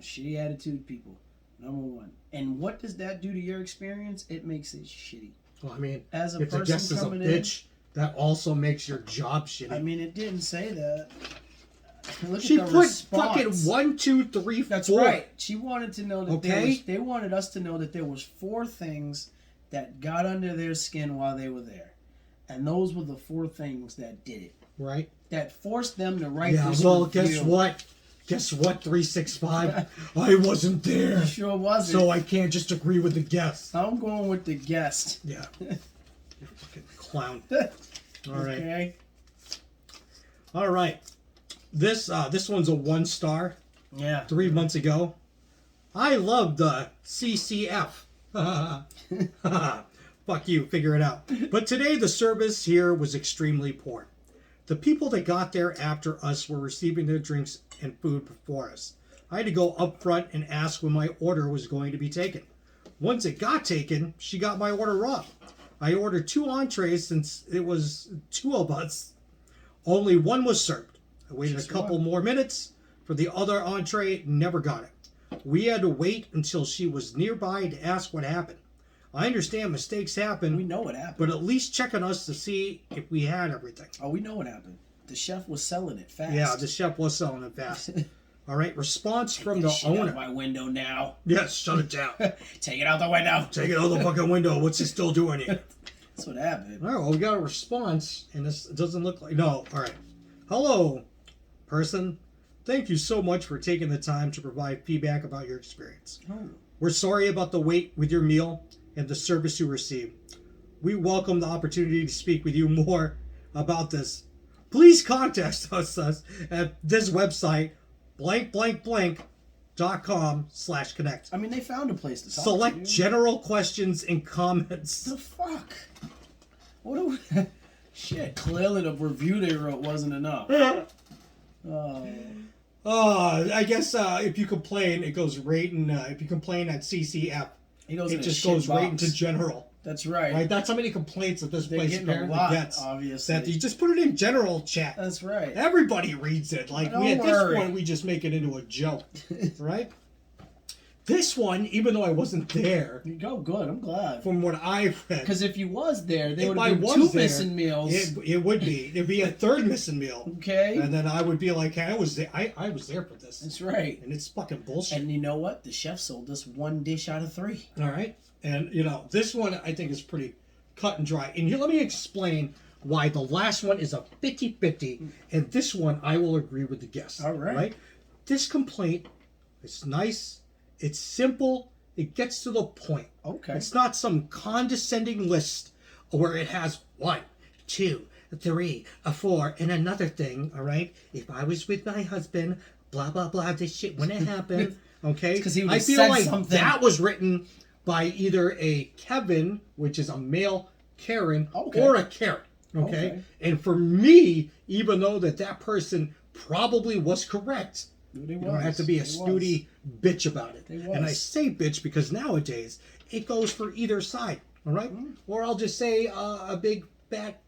shitty attitude people. Number one. And what does that do to your experience? It makes it shitty. Well, I mean, as a if the person guest is a coming bitch, that also makes your job shitty. I mean, it didn't say that. Look she at the put response. fucking 1, 2, 3, 4. That's right. She wanted to know that Okay? they wanted us to know that there was 4 things that got under their skin while they were there. And those were the 4 things that did it. Right. That forced them to write Yeah, this well, review. guess what? Guess what, 365? I wasn't there. Sure wasn't. So I can't just agree with the guest. I'm going with the guest. Yeah. You fucking clown. All right. Okay. All right. This one's a 1 star. Yeah. 3 months ago. I loved CCF. Fuck you, figure it out. But today the service here was extremely poor. The people that got there after us were receiving their drinks and food before us. I had to go up front and ask when my order was going to be taken. Once it got taken, she got my order wrong. I ordered 2 entrees since it was 2 of us. Only 1 was served. I waited a couple more minutes for the other entree, never got it. We had to wait until she was nearby to ask what happened. I understand mistakes happen. We know what happened. But at least check on us to see if we had everything. Oh, we know what happened. The chef was selling it fast. Yeah, the chef was selling it fast. All right, response from the Shut owner. out my window now. Yes, shut it down. Take it out the window. Take it out the fucking window. What's he still doing here? That's what happened. All right, well, we got a response, and this doesn't look like... No, all right. Hello, person. Thank you so much for taking the time to provide feedback about your experience. Oh. We're sorry about the wait with your meal and the service you received. We welcome the opportunity to speak with you more about this. Please contact us at this website, .com/connect. I mean, they found a place to talk Select to you. general questions and comments. The fuck? What do we... Shit, clearly the review they wrote wasn't enough. I guess if you complain, it goes right in. If you complain at CCF, it just goes right into general. That's right. Right. That's how many complaints that this place apparently gets. Obviously. That you just put it in general chat. That's right. Everybody reads it. Like Don't at worry. this point, we just make it into a joke, right? This one, even though I wasn't there, You go good. I'm glad. from what I read, Because if you was there, they if would I have been was 2 there, missing meals. it would be. It'd be a 3rd missing meal. Okay. And then I would be like, hey, I was there. I was there for this. That's right. And it's fucking bullshit. And you know what? The chef sold us 1 dish out of 3. All right. And, this one I think is pretty cut and dry. And here, let me explain why the last one is a 50-50. And this one, I will agree with the guest. All right. This complaint is nice. It's simple. It gets to the point. Okay. It's not some condescending list where it has 1, 2, 3, 4, and another thing, all right? If I was with my husband, blah, blah, blah, this shit wouldn't happen, okay? Because he would I have feel said like something. that was written by either a Kevin, which is a male Karen, Okay. or a Karen, okay? And for me, even though that person probably was correct, you don't have to be a snooty bitch about it. And I say bitch because nowadays it goes for either side, all right? Or I'll just say a big fat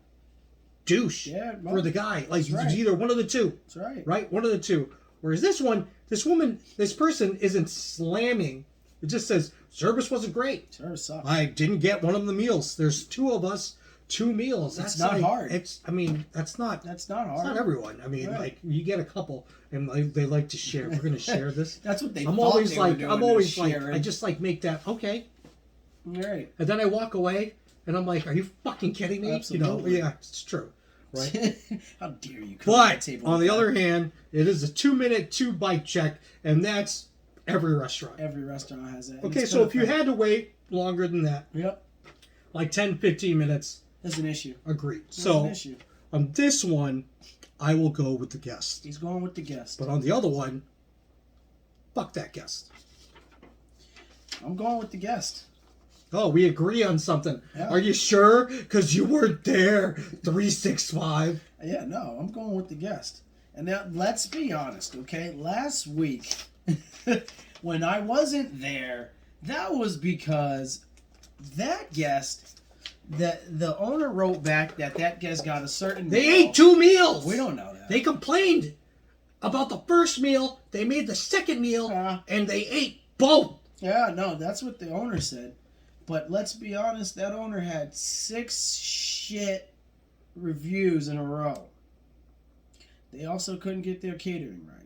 douche for the guy. Like it's either one of the two. That's right. Right? One of the two. Whereas this one, this woman, this person isn't slamming. It just says service wasn't great. Service sucked. I didn't get one of the meals. There's 2 of us. 2 meals. That's not hard. That's not hard. That's not hard. It's not everyone. I mean, like you get a couple, and they like to share. We're gonna share this. That's what they. I'm thought always they were like, doing, I'm always like, sharing. I just like make that okay, All right. and then I walk away, and I'm like, are you fucking kidding me? Absolutely. Yeah, it's true, right? How dare you? But on the other hand, it is a 2-minute 2-bite check, and that's every restaurant. Every restaurant has that. Okay, so if you had to wait longer than that, yep, like 10, 15 minutes. That's an issue. Agreed. That's so an issue. On this one, I will go with the guest. He's going with the guest. But on the other one, fuck that guest. I'm going with the guest. Oh, we agree on something. Yeah. Are you sure? Because you weren't there, 365. Yeah, no, I'm going with the guest. And now, let's be honest, okay? Last week, when I wasn't there, that was because that guest... The owner wrote back that guest got a certain They meal. ate 2 meals. We don't know that. They complained. about the first meal. They made the second meal, Yeah. and they ate both. Yeah, no, that's what the owner said. But let's be honest, that owner had 6 shit reviews in a row. They also couldn't get their catering right.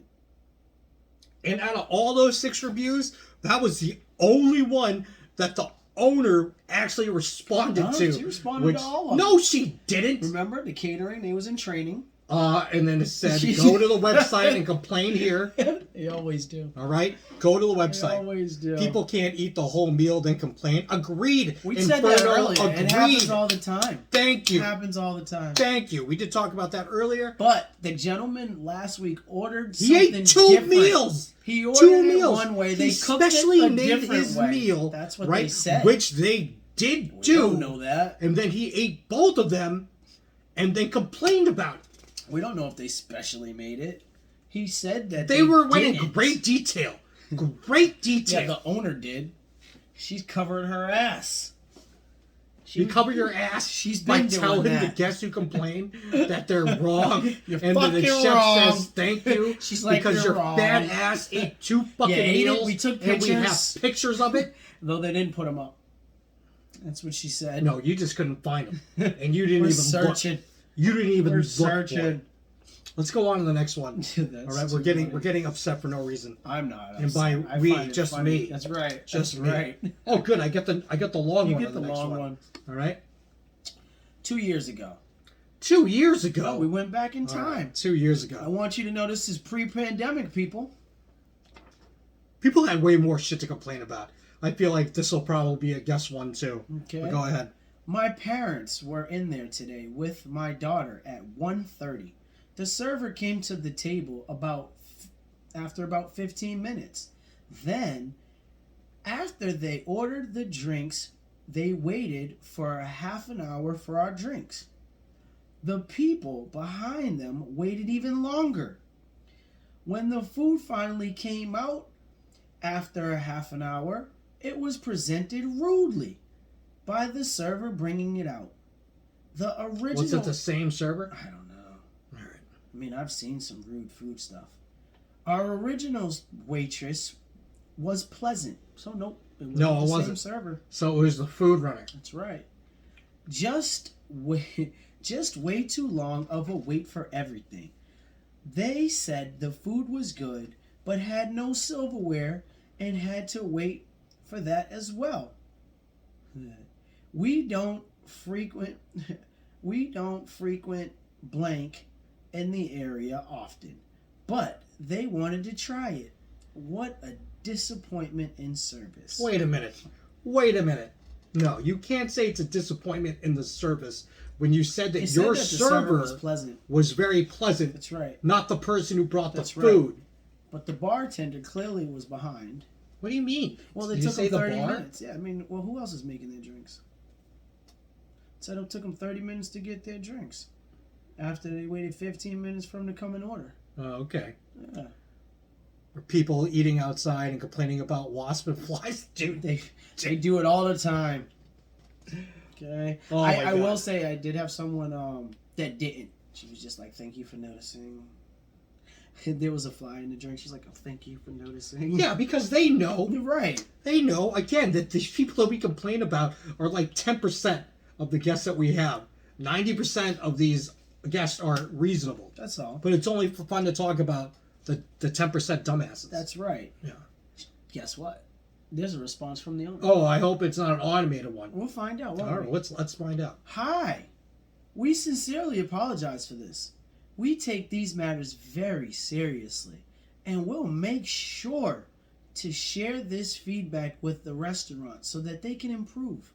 And out of all those 6 reviews, that was the only one that the owner actually responded to. She responded to all of them. No, she didn't. Remember, the catering, they was in training. And then it said, go to the website and complain here. They always do. All right? Go to the website. They always do. People can't eat the whole meal, then complain. Agreed. We said that earlier. Agreed. It happens all the time. Thank you. It happens all the time. Thank you. We did talk about that earlier. But the gentleman last week ordered He something ate 2 different. meals. He ordered 2 it meals. one way. He They cooked specially it a made different his way. meal. That's what right? they said. Which they did We do. don't know that. And then he ate both of them and then complained about it. We don't know if they specially made it. He said that They went in didn't. great detail. Great detail. Yeah, the owner did. She's covered her ass. You cover your ass She's by been doing telling the that. guests who complain that they're wrong. You're and then the fucking chef wrong. says thank you. She's like, because "You're your wrong." fat ass ate 2 fucking Yeah, ate it. meals. We took And we have pictures. pictures of it. Though they didn't put them up. That's what she said. No, you just couldn't find them. And you didn't We're even searching. look. You didn't even We're look for searching. it. Let's go on to the next one. That's All right, too we're funny. getting upset for no reason. I'm not. And by I we, find it just funny. me. That's right. Just That's me. right. Oh, good. I get the long You one. get on the next long one. All right. 2 years ago. 2 years ago. Oh, we went back in All time. right, 2 years I ago. want you to know this is pre-pandemic, people. People had way more shit to complain about. I feel like this will probably be a guess one too. Okay. But go ahead. My parents were in there today with my daughter at 1:30. The server came to the table after about 15 minutes. Then, after they ordered the drinks, they waited for a half an hour for our drinks. The people behind them waited even longer. When the food finally came out, after a half an hour, it was presented rudely by the server bringing it out. The original... Was it the same server? I don't know. All right. I mean, I've seen some rude food stuff. Our original waitress was pleasant. So, nope. It wasn't No, it the wasn't. same server. So it was the food runner. That's right. Just way too long of a wait for everything. They said the food was good, but had no silverware and had to wait for that as well. We don't frequent blank in the area often, but they wanted to try it. What a disappointment in service. Wait a minute. Wait a minute. No, you can't say it's a disappointment in the service when you said that They said your that the server server pleasant. was very pleasant, That's right. not the person who brought the That's right. food. But the bartender clearly was behind. What do you mean? Well, they Did you took say them the 30 bar? minutes. Yeah, I mean, well, who else is making their drinks? Said it took them 30 minutes to get their drinks after they waited 15 minutes for them to come and order. Oh, okay. Yeah. Were people eating outside and complaining about wasp and flies? Dude, They do it all the time. Okay. Oh my I will God. say I did have someone that didn't. She was just like, "Thank you for noticing." There was a fly in the drink. She's like, "Oh, thank you for noticing." Yeah, because they know. You're right. They know, again, that these people that we complain about are like 10% of the guests that we have. 90% of these guests are reasonable. That's all. But it's only for fun to talk about the 10% dumbasses. That's right. Yeah. Guess what? There's a response from the owner. Oh, I hope it's not an automated one. We'll find out. All won't right, we? let's find out. Hi. We sincerely apologize for this. We take these matters very seriously, and we'll make sure to share this feedback with the restaurant so that they can improve.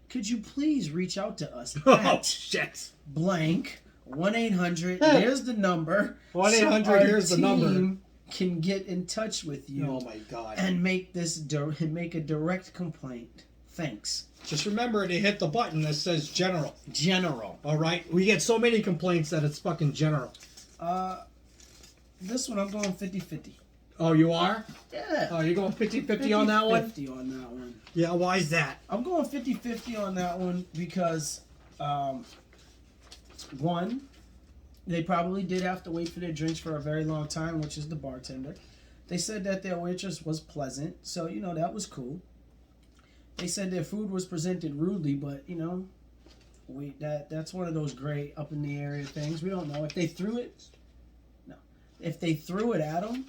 Could you please reach out to us Oh, at shit. blank 1-800, there's the number. 1-800, so our here's the number. team can get in touch with you Oh, my God. and make make a direct complaint. Thanks. Just remember to hit the button that says general. General. All right? We get so many complaints that it's fucking general. This one I'm going 50-50. Oh, you are? Yeah. Oh, you're going 50-50 on that one? 50 on that one. Yeah, why is that? I'm going 50-50 on that one because, one, They probably did have to wait for their drinks for a very long time, which is the bartender. They said that their waitress was pleasant, so, that was cool. They said their food was presented rudely, but, that's one of those gray up in the area things. We don't know. If they threw it, no. If they threw it at them,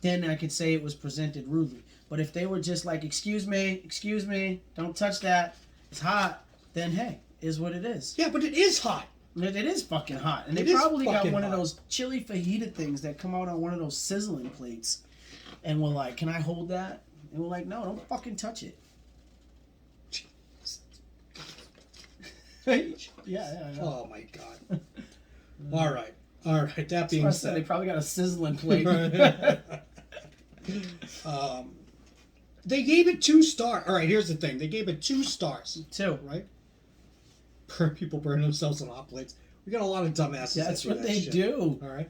then I could say it was presented rudely. But if they were just like, excuse me, don't touch that, it's hot, then hey, is what it is. Yeah, but it is hot. It is fucking hot. And they probably got one of those chili fajita things that come out on one of those sizzling plates. And we're like, can I hold that? And we're like, no, don't fucking touch it. Yeah. Oh my god. All right. That being said, they probably got a sizzling plate. They gave it 2 stars. All right, here's the thing. They gave it 2 stars. 2, right? People burn themselves on hot plates. We got a lot of dumbasses. That's what they do. All right.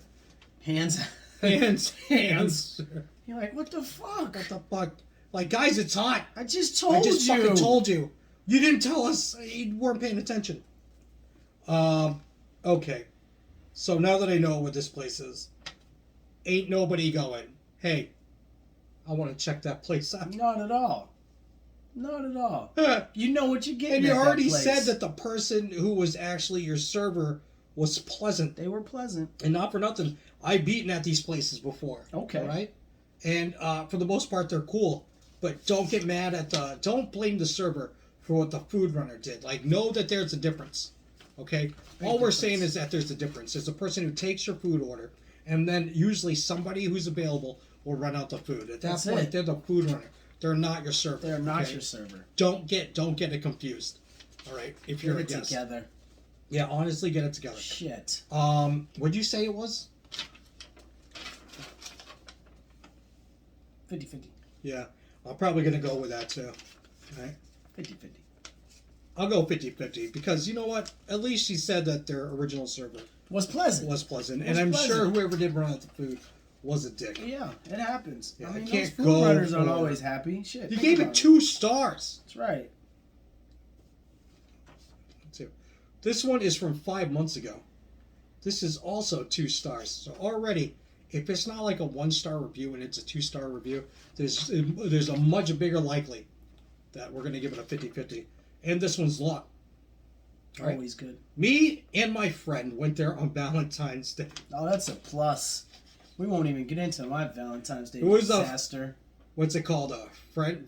Hands. You're like, what the fuck? What the fuck? Like, guys, it's hot. I just told you. Fucking told you. You didn't tell us. You weren't paying attention. Okay. So now that I know what this place is, ain't nobody going, hey, I want to check that place out. Not at all. You know what you're getting. And you at already that place. said that the person who was actually your server was pleasant. They were pleasant. And not for nothing, I've eaten at these places before. Okay. Right? And for the most part, they're cool. But don't get mad at don't blame the server for what the food runner did. Like, know that there's a difference. Okay? All we're saying is that there's a difference. There's a person who takes your food order, and then usually somebody who's available will run out the food. At that point, they're the food runner. They're not your server. They're not your server. Don't get it confused. All right, if you're a guest. Get it together. Yeah, honestly, get it together. Shit. What'd you say it was? 50-50. Yeah, I'm probably gonna go with that too. All right. 50-50. I'll go 50-50 because you know what? At least she said that their original server was pleasant. And I'm sure whoever did run out the food was a dick. Yeah, it happens. Yeah, I mean, can't those food runners aren't always happy. Shit. You gave it 2 stars. That's right. This one is from 5 months ago. This is also 2 stars. So already, if it's not like a 1-star review and it's a 2-star review, there's a much bigger likely that we're going to give it a 50-50. And this one's luck. Right? Always good. Me and my friend went there on Valentine's Day. Oh, that's a plus. We won't even get into my Valentine's Day disaster. What's it called?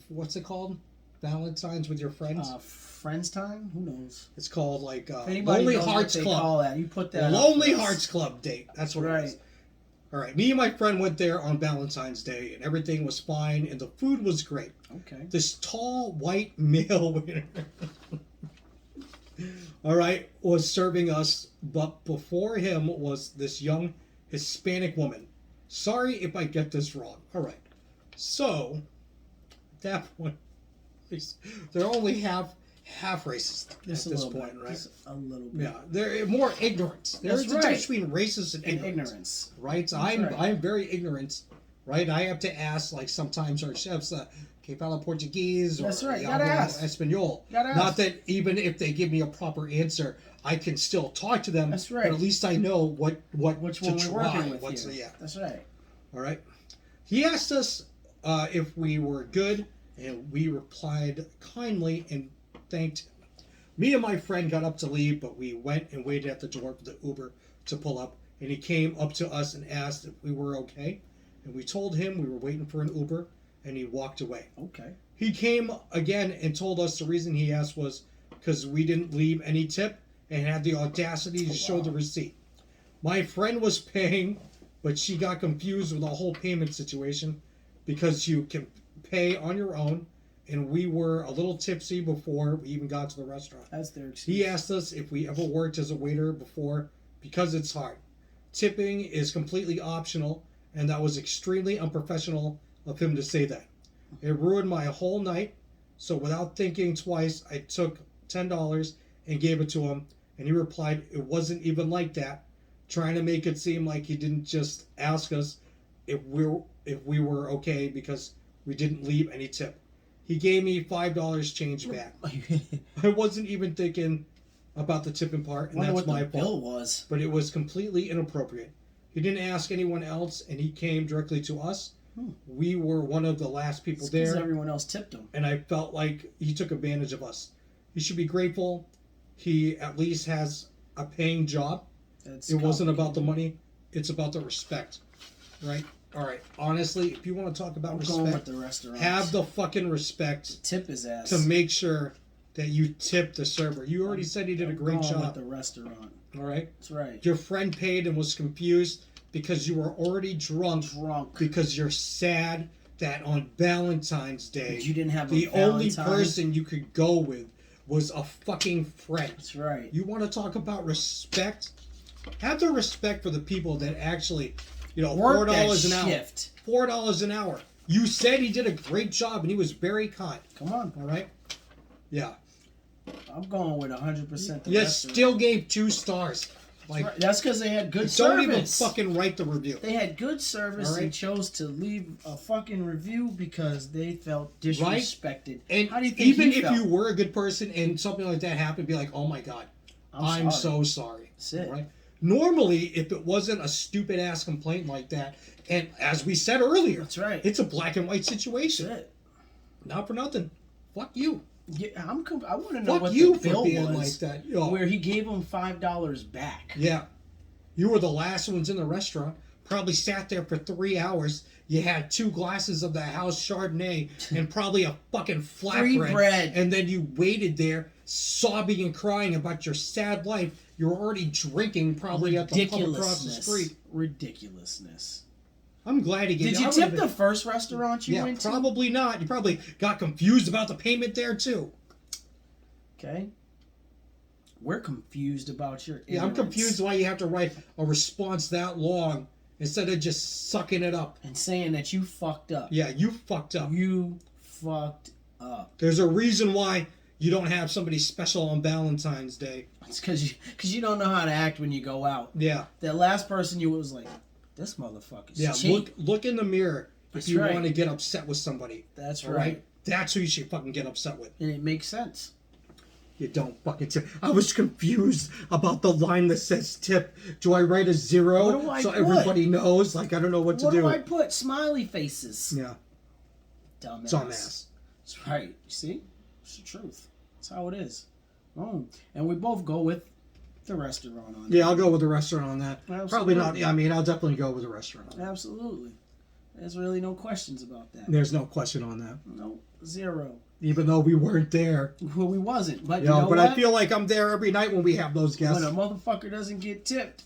What's it called? Valentine's with your friends? Friends time? Who knows? It's called like Lonely Hearts Club. Call that. You put that. Lonely Hearts Club date. That's what it is. All right. Me and my friend went there on Valentine's Day, and everything was fine, and the food was great. Okay. This tall white male waiter, all right, was serving us, but before him was this young Hispanic woman. Sorry if I get this wrong. All right. So, at that point, they're only half racist at this point, right? Just a little bit. Yeah, they're more ignorant. There's a difference between racist and ignorance. Right? I'm very ignorant, right? I have to ask, like, sometimes our chefs, que fala Portuguese, or that's right. Gotta ask. Espanol. Gotta ask. Not that even if they give me a proper answer, I can still talk to them. That's right. But at least I know which one we're working with here. Yeah. That's right. All right. He asked us if we were good, and we replied kindly and thanked him. Me and my friend got up to leave, but we went and waited at the door for the Uber to pull up, and he came up to us and asked if we were okay, and we told him we were waiting for an Uber, and he walked away. Okay. He came again and told us the reason he asked was because we didn't leave any tip and had the audacity to show the receipt. My friend was paying, but she got confused with the whole payment situation because you can pay on your own, and we were a little tipsy before we even got to the restaurant. That's their excuse. He asked us if we ever worked as a waiter before because it's hard. Tipping is completely optional, and that was extremely unprofessional of him to say that. It ruined my whole night, so without thinking twice, I took $10 and gave it to him, and he replied it wasn't even like that, trying to make it seem like he didn't just ask us if we were okay because we didn't leave any tip. He gave me $5 change back. I wasn't even thinking about the tipping part, and Wonder that's what my the bill fault. was. But it was completely inappropriate. He didn't ask anyone else, and he came directly to us. We were one of the last people It's 'cause there, everyone else tipped him. and I felt like he took advantage of us. He should be grateful. He at least has a paying job. That's It wasn't about the money. It's about the respect, right? All right. Honestly, if you want to talk about I'm going with respect, the restaurant. have the fucking respect Tip his ass. to make sure that you tip the server. You already said he did a great I'm going job. with the restaurant. All right. That's right. Your friend paid and was confused because you were already drunk. Because you're sad that on Valentine's Day, But you didn't have the a only Valentine. person you could go with was a fucking friend. That's right. You want to talk about respect? Have the respect for the people that actually, you know, $4 an hour. $4 an hour. You said he did a great job and he was very kind. Come on. All right. Yeah. I'm going with 100% the You restaurant. still gave 2 stars. Like, that's because they had good don't even service. fucking write the review. They had good service and chose to leave a fucking review because they felt disrespected. And how do you think even he if felt? you were a good person and something like that happened, be like, oh my God, I'm so sorry. That's it. Right? Normally, if it wasn't a stupid ass complaint like that, and as we said earlier, That's right. it's a black and white situation. That's it. Not for nothing. Fuck you. Yeah, I want to know Fuck what you the for bill being was, like that. Yo. where he gave him $5 back. Yeah. You were the last ones in the restaurant. Probably sat there for 3 hours. You had 2 glasses of the house Chardonnay and probably a fucking Free flatbread. bread. And then you waited there, sobbing and crying about your sad life. You were already drinking probably at the pub across the street. Ridiculousness. I'm glad he gave Did you tip the first restaurant you went to? Probably not. You probably got confused about the payment there too. Okay. We're confused about your ignorance. Yeah, I'm confused why you have to write a response that long instead of just sucking it up. And saying that you fucked up. Yeah, you fucked up. You fucked up. There's a reason why you don't have somebody special on Valentine's Day. It's because you don't know how to act when you go out. Yeah. That last person you was like, this motherfucker's cheap. Look in the mirror That's if you right. want to get upset with somebody. That's all right. That's who you should fucking get upset with. And it makes sense. You don't fucking tip. I was confused about the line that says tip. Do I write a 0 What do I so put? everybody knows? Like, I don't know what to do. What do I put? Smiley faces. Yeah. Dumbass. That's right. You see? It's the truth. That's how it is. Oh. And we both go with the restaurant on Yeah, I'll go with the restaurant on that. Absolutely. Probably not. Yeah, I mean, I'll definitely go with the restaurant on that. Absolutely. There's really no questions about that. There's no question on that. No, 0. Even though we weren't there. Well, we wasn't. But you Yeah, know but what? I feel like I'm there every night when we have those guests. When a motherfucker doesn't get tipped,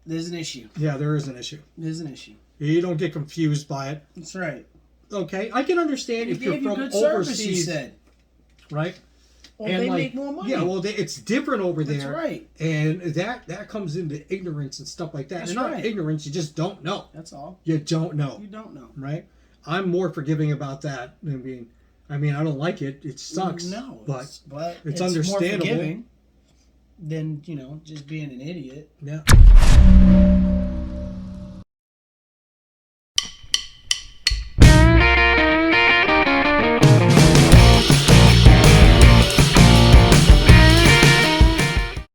there's an issue. Yeah, there is an issue. There's an issue. You don't get confused by it. That's right. Okay, I can understand if you're Gave you from good service, overseas, you said. right? Well, And they like, make more money. Yeah, well, it's different over there. That's right. And that comes into ignorance and stuff like that. That's and not right. ignorance, you just don't know. That's all. You don't know. You don't know. Right? I'm more forgiving about that than being. I mean, I don't like it. It sucks. No, but it's understandable. more forgiving than just being an idiot. Yeah.